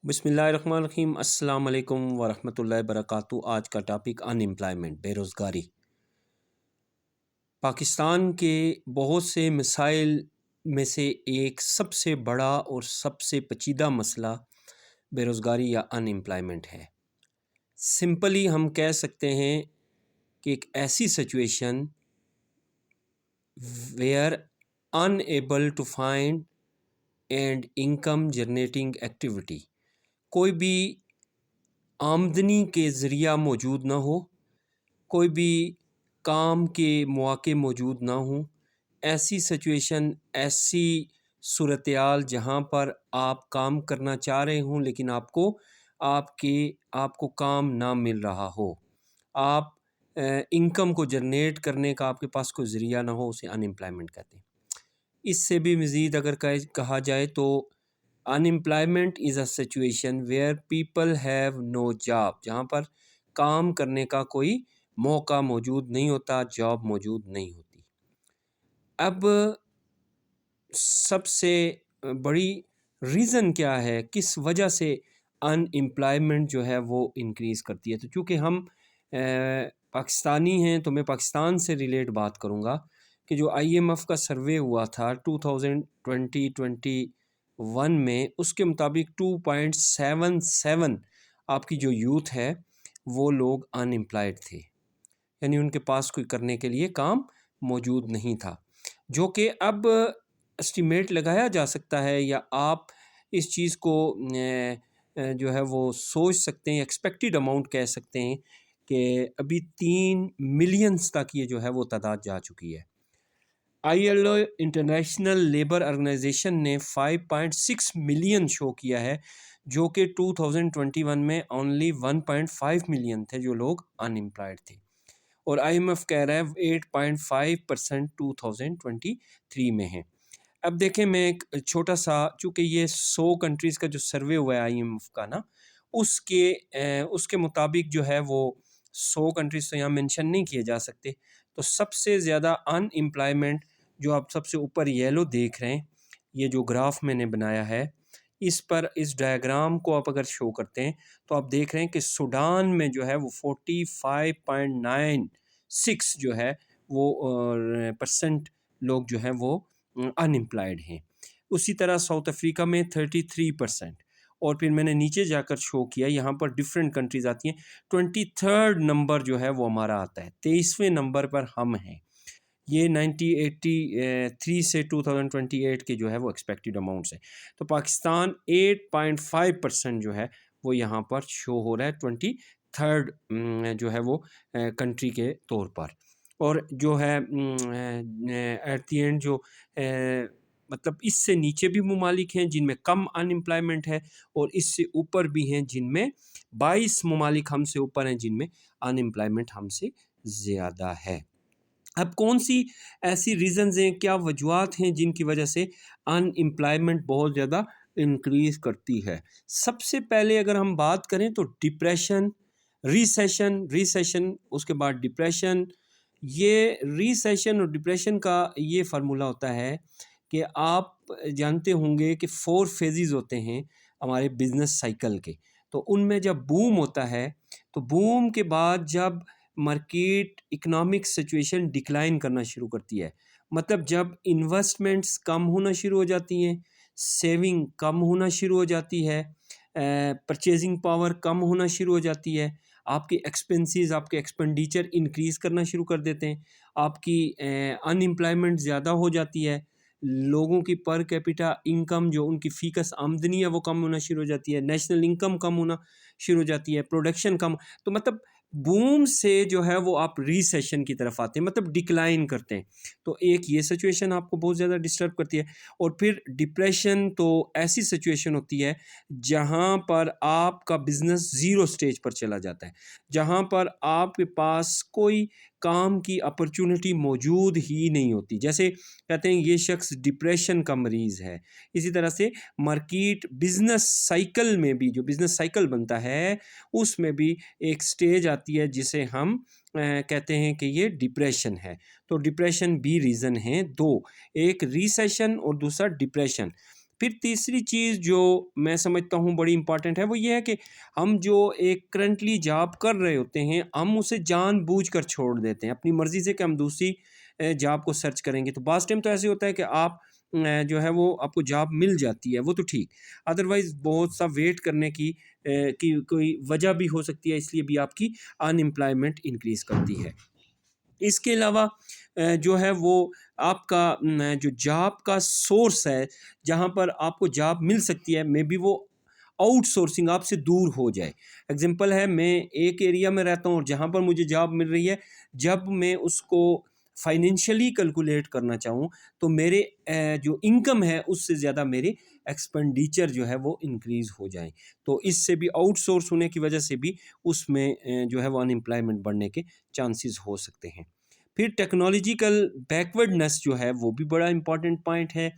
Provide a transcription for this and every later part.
बिस्मिल्लाहिर्रहमानिर्रहीम अस्सलाम वालेकुम वरहमतुल्लाहि वबरकातुहू। आज का टॉपिक अनएम्प्लॉयमेंट, बेरोज़गारी। पाकिस्तान के बहुत से मसाइल में से एक सबसे बड़ा और सबसे पेचीदा मसला बेरोज़गारी या अनएम्प्लॉयमेंट है। सिंपली हम कह सकते हैं कि एक ऐसी situation where unable to find and income generating activity, कोई भी आमदनी के ज़रिया मौजूद ना हो, कोई भी काम के मौके मौजूद ना हों। ऐसी सिचुएशन, ऐसी सूरत-ए-हाल जहाँ पर आप काम करना चाह रहे हों लेकिन आपको काम ना मिल रहा हो। आप इनकम को जनरेट करने का आपके पास कोई ज़रिया ना हो, उसे अनएम्प्लॉयमेंट कहते हैं। इससे भी मज़ीद अगर कहा जाए तो unemployment is a situation where people have no job, जहाँ पर काम करने का कोई मौका मौजूद नहीं होता, जॉब मौजूद नहीं होती। अब सबसे बड़ी रीज़न क्या है, किस वजह से अनएम्प्लॉयमेंट जो है वो इंक्रीज़ करती है? तो चूँकि हम पाकिस्तानी हैं तो मैं पाकिस्तान से रिलेट बात करूँगा कि जो आईएमएफ का सर्वे हुआ था 2021 में, उसके मुताबिक 2.77 आपकी जो यूथ है वो लोग अनएम्प्लॉयड थे, यानी उनके पास कोई करने के लिए काम मौजूद नहीं था। जो कि अब एस्टिमेट लगाया जा सकता है या आप इस चीज़ को जो है वो सोच सकते हैं, एक्सपेक्टेड अमाउंट कह सकते हैं कि अभी 3 मिलियंस तक ये जो है वो तादाद जा चुकी है। आईएलओ इंटरनेशनल लेबर ऑर्गेनाइजेशन ने 5.6 मिलियन शो किया है, जो कि 2021 में ओनली 1.5 मिलियन थे जो लोग अनएम्प्लॉयड थे। और आईएमएफ कह रहा है 8.5% 2023 में है। अब देखें, मैं एक छोटा सा, चूँकि ये 100 कंट्रीज़ का जो सर्वे हुआ है आईएमएफ का ना, उसके मुताबिक जो है वो 100 कंट्रीज़ तो यहाँ मेंशन नहीं किए जा सकते। तो सबसे ज़्यादा अनएम्प्लॉयमेंट जो आप सबसे ऊपर येलो देख रहे हैं, ये जो ग्राफ मैंने बनाया है, इस डायग्राम को आप अगर शो करते हैं तो आप देख रहे हैं कि सूडान में जो है वो 45.96 जो है वो परसेंट लोग जो हैं वो अनएम्प्लॉयड हैं। उसी तरह साउथ अफ्रीका में 33%। और फिर मैंने नीचे जाकर शो किया, यहाँ पर डिफरेंट कंट्रीज़ आती हैं। 23rd नंबर जो है वो हमारा आता है, 23वें नंबर पर हम हैं। ये 1983 से 2028 के जो है वो एक्सपेक्टेड अमाउंट्स हैं। तो पाकिस्तान 8.5% जो है वो यहाँ पर शो हो रहा है 23rd जो है वो कंट्री के तौर पर। और जो है एट द एंड जो मतलब इससे नीचे भी ममालिक हैं जिनमें कम अनएम्प्लॉयमेंट है, और इससे ऊपर भी हैं जिनमें 22 ममालिक हमसे ऊपर हैं जिनमें अनएम्प्लॉयमेंट हमसे ज़्यादा है। अब कौन सी ऐसी रीज़न्स हैं, क्या वजूहात हैं जिनकी वजह से अनएम्प्लॉयमेंट बहुत ज़्यादा इंक्रीज़ करती है? सबसे पहले अगर हम बात करें तो डिप्रेशन, रिसेशन, उसके बाद डिप्रेशन। ये रिसेशन और डिप्रेशन का ये फार्मूला होता है कि आप जानते होंगे कि 4 फेजेस होते हैं हमारे बिजनेस साइकिल के। तो उनमें जब बूम होता है, तो बूम के बाद जब मार्केट इकोनॉमिक सिचुएशन डिक्लाइन करना शुरू करती है, मतलब जब इन्वेस्टमेंट्स कम होना शुरू हो जाती हैं, सेविंग कम होना शुरू हो जाती है, परचेजिंग पावर कम होना शुरू हो जाती है, आपके एक्सपेंसेस, आपके एक्सपेंडिचर इंक्रीज़ करना शुरू कर देते हैं, आपकी अनएम्प्लॉयमेंट ज़्यादा हो जाती है, लोगों की पर कैपिटा इनकम जो उनकी फ़ीकस आमदनी है वो कम होना शुरू हो जाती है, नेशनल इनकम कम होना शुरू हो जाती है, प्रोडक्शन कम। तो मतलब बूम से जो है वो आप रिसेशन की तरफ आते हैं, मतलब डिक्लाइन करते हैं। तो एक ये सिचुएशन आपको बहुत ज़्यादा डिस्टर्ब करती है। और फिर डिप्रेशन तो ऐसी सिचुएशन होती है जहाँ पर आपका बिज़नेस ज़ीरो स्टेज पर चला जाता है, जहाँ पर आपके पास कोई काम की अपॉर्चुनिटी मौजूद ही नहीं होती। जैसे कहते हैं ये शख्स डिप्रेशन का मरीज़ है। इसी तरह से मार्केट बिज़नेस साइकिल में भी, जो बिज़नेस साइकिल बनता है उसमें भी एक स्टेज आती है जिसे हम कहते हैं कि ये डिप्रेशन है। तो डिप्रेशन भी रीज़न हैं 2, एक रिसेशन और दूसरा डिप्रेशन। फिर तीसरी चीज़ जो मैं समझता हूँ बड़ी इम्पॉर्टेंट है वो ये है कि हम जो एक करंटली जॉब कर रहे होते हैं हम उसे जानबूझकर छोड़ देते हैं अपनी मर्ज़ी से कि हम दूसरी जॉब को सर्च करेंगे। तो बाज़ टाइम तो ऐसे होता है कि आप जो है वो आपको जॉब मिल जाती है वो तो ठीक, अदरवाइज़ बहुत सा वेट करने की कोई वजह भी हो सकती है, इसलिए भी आपकी अनएम्प्लॉयमेंट इंक्रीज़ करती है। इसके अलावा जो है वो आपका जो जॉब का सोर्स है, जहाँ पर आपको जॉब मिल सकती है, मे बी वो आउटसोर्सिंग आपसे दूर हो जाए। एग्ज़ाम्पल है, मैं एक एरिया में रहता हूँ और जहाँ पर मुझे जॉब मिल रही है, जब मैं उसको फाइनेंशियली कैलकुलेट करना चाहूँ, तो मेरे जो इनकम है उससे ज़्यादा मेरे एक्सपेंडिचर जो है वो इंक्रीज़ हो जाएँ। तो इससे भी आउटसोर्स होने की वजह से भी उसमें जो है वो अनएम्प्लॉयमेंट बढ़ने के चांसेस हो सकते हैं। फिर टेक्नोलॉजिकल बैकवर्डनेस जो है वो भी बड़ा इम्पॉर्टेंट पॉइंट है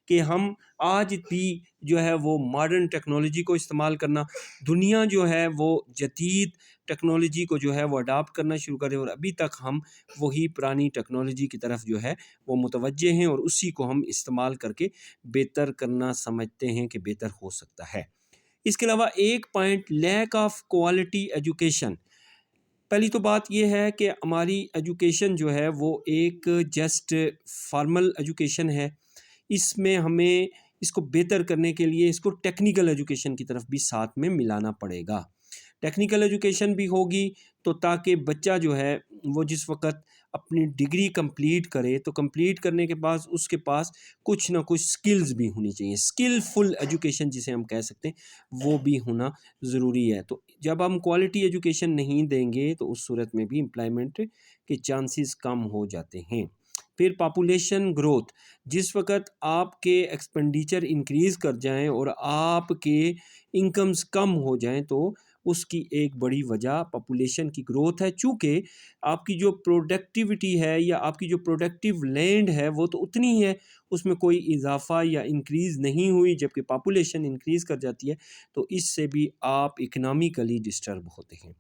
कि हम आज भी जो है वो मॉडर्न टेक्नोलॉजी को इस्तेमाल करना, दुनिया जो है वो जदीद टेक्नोलॉजी को जो है वो अडॉप्ट करना शुरू करे और अभी तक हम वही पुरानी टेक्नोलॉजी की तरफ जो है वो मुतवज्जे हैं और उसी को हम इस्तेमाल करके बेहतर करना समझते हैं कि बेहतर हो सकता है। इसके अलावा एक point, lack of quality education. पहली तो बात ये है कि हमारी एजुकेशन जो है वो एक जस्ट फॉर्मल एजुकेशन है। इसमें हमें इसको बेहतर करने के लिए इसको टेक्निकल एजुकेशन की तरफ भी साथ में मिलाना पड़ेगा। टेक्निकल एजुकेशन भी होगी तो ताकि बच्चा जो है वो जिस वक़्त अपनी डिग्री कंप्लीट करे तो कंप्लीट करने के बाद उसके पास कुछ ना कुछ स्किल्स भी होनी चाहिए। स्किलफुल एजुकेशन जिसे हम कह सकते हैं, वो भी होना ज़रूरी है। तो जब हम क्वालिटी एजुकेशन नहीं देंगे तो उस सूरत में भी एम्प्लॉयमेंट के चांसेस कम हो जाते हैं। फिर पॉपुलेशन ग्रोथ, जिस वक़्त आपके एक्सपेंडिचर इंक्रीज़ कर जाएँ और आपके इनकम्स कम हो जाएँ तो उसकी एक बड़ी वजह पॉपुलेशन की ग्रोथ है। चूँकि आपकी जो प्रोडक्टिविटी है या आपकी जो प्रोडक्टिव लैंड है वो तो उतनी ही है, उसमें कोई इज़ाफ़ा या इंक्रीज़ नहीं हुई, जबकि पॉपुलेशन इंक्रीज़ कर जाती है, तो इससे भी आप इकोनॉमिकली डिस्टर्ब होते हैं।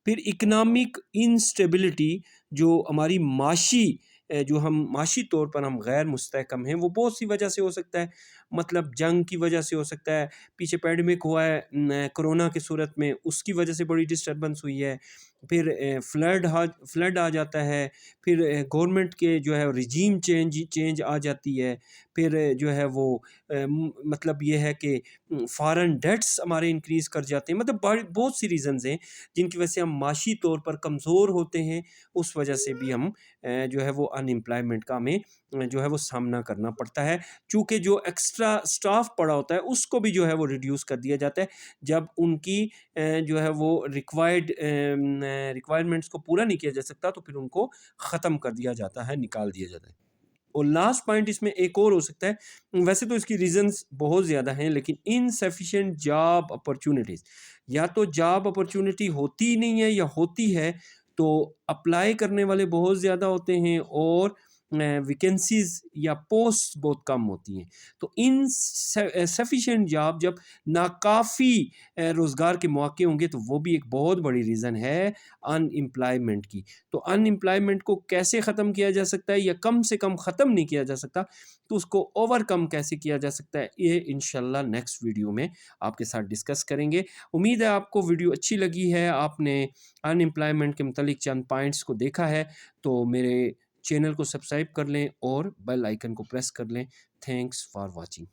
फिर इकोनॉमिक इंस्टेबिलिटी, जो हमारी माशी जो हम माशी तौर पर हम गैर मुस्तहकम हैं, वो बहुत सी वजह से हो सकता है। मतलब जंग की वजह से हो सकता है, पीछे पैंडेमिक हुआ है कोरोना की सूरत में, उसकी वजह से बड़ी डिस्टर्बेंस हुई है। फिर फ्लड आ जाता है, फिर गवर्नमेंट के जो है रिजीम चेंज आ जाती है। फिर जो है वो मतलब ये है कि फॉरेन डेट्स हमारे इंक्रीज़ कर जाते हैं। मतलब बड़ी बहुत सी रीज़न्स हैं जिनकी वजह से हम माशी तौर पर कमज़ोर होते हैं। उस वजह से भी हम जो है वो अनएम्प्लॉयमेंट का हमें जो है वो सामना करना पड़ता है। चूँकि जो एक्स्ट्रा स्टाफ पड़ा होता है उसको भी जो है वो रिड्यूस कर दिया जाता है। जब उनकी जो है वो रिक्वायरमेंट्स को पूरा नहीं किया जा सकता तो फिर उनको ख़त्म कर दिया जाता है, निकाल दिया जाता है। और लास्ट पॉइंट इसमें एक और हो सकता है, वैसे तो इसकी रीज़न्स बहुत ज़्यादा हैं, लेकिन इनसफिशिएंट जॉब अपॉर्च्युनिटीज़, या तो जॉब अपॉर्च्युनिटी होती ही नहीं है या होती है तो अप्लाई करने वाले बहुत ज़्यादा होते हैं और वैकेंसीज़ या पोस्ट बहुत कम होती हैं। तो सफिशिएंट जॉब जब नाकाफ़ी रोज़गार के मौके होंगे तो वो भी एक बहुत बड़ी रीज़न है अनएम्प्लॉयमेंट की। तो अनएम्प्लॉयमेंट को कैसे ख़त्म किया जा सकता है या कम से कम ख़त्म नहीं किया जा सकता, तो उसको ओवरकम कैसे किया जा सकता है, ये इंशाल्लाह नेक्स्ट वीडियो में आपके साथ डिस्कस करेंगे। उम्मीद है आपको वीडियो अच्छी लगी है, आपने अनएम्प्लॉयमेंट के मुतालिक चंद पॉइंट्स को देखा है, तो मेरे चैनल को सब्सक्राइब कर लें और बेल आइकन को प्रेस कर लें। Thanks for watching.